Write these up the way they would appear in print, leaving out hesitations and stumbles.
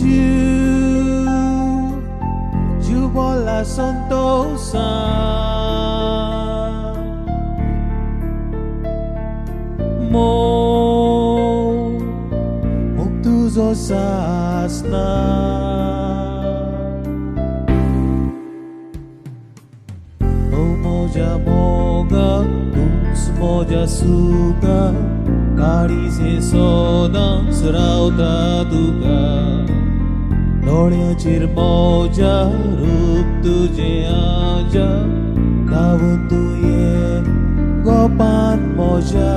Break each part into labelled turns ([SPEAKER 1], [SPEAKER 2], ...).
[SPEAKER 1] Dieu bola santosa mo muktuzo sasna moja moga moja suka kari se soda serauta tuka डोळ्याचेर मोजा रूप तुझे आजा लावून तुये गोपान मोजा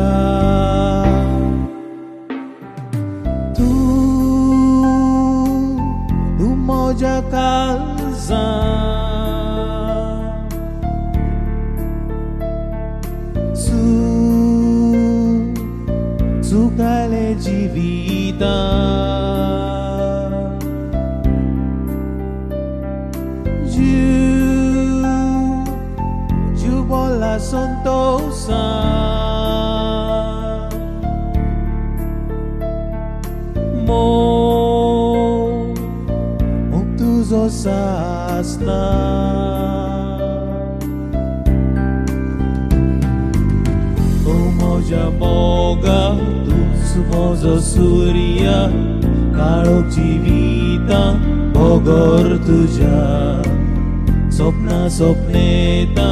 [SPEAKER 1] तू मोजा काळजा सुखाले जिविता Dieu bola santosa mo muktuzo sasna moja moga mozo surya काळोख जिविता भोगोर तुझ्या स्वप्ना स्वप्नेता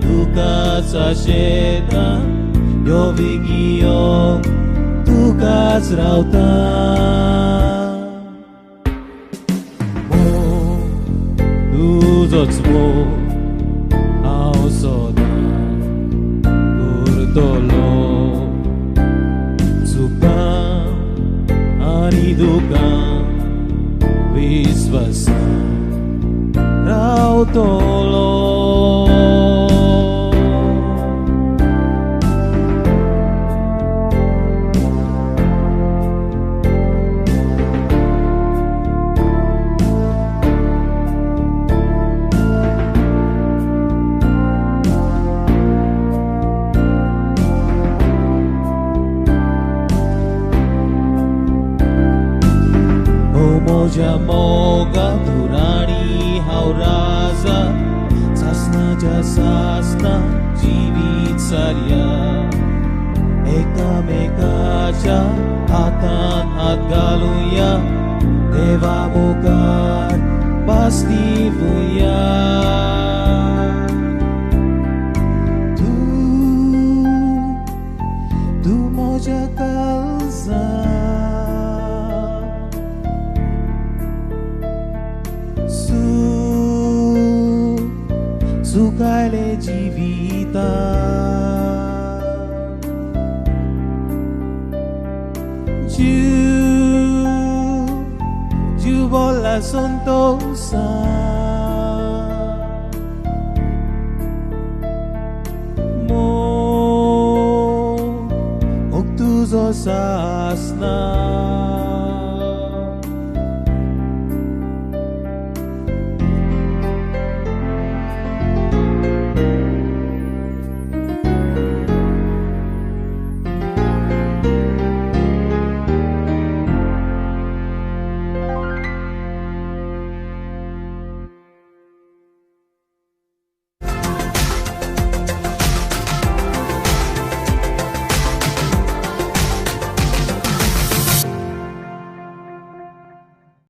[SPEAKER 1] तुकाचा शेता यो विगियो तुकाच रावता तुझोच हांव सदां करतलो सुखां आनी दुखां विश्वासान रावतलो मोजा मोगा धुराणी हाव राजा सासनाच्या सासना जिवीत सारया एकामेकाच्या हातान हात घालुया देवा मुखार बास्ती फुया तू मोजा काळजा सुखाले जिविता Dieu bola santosa mo muktuzo sasna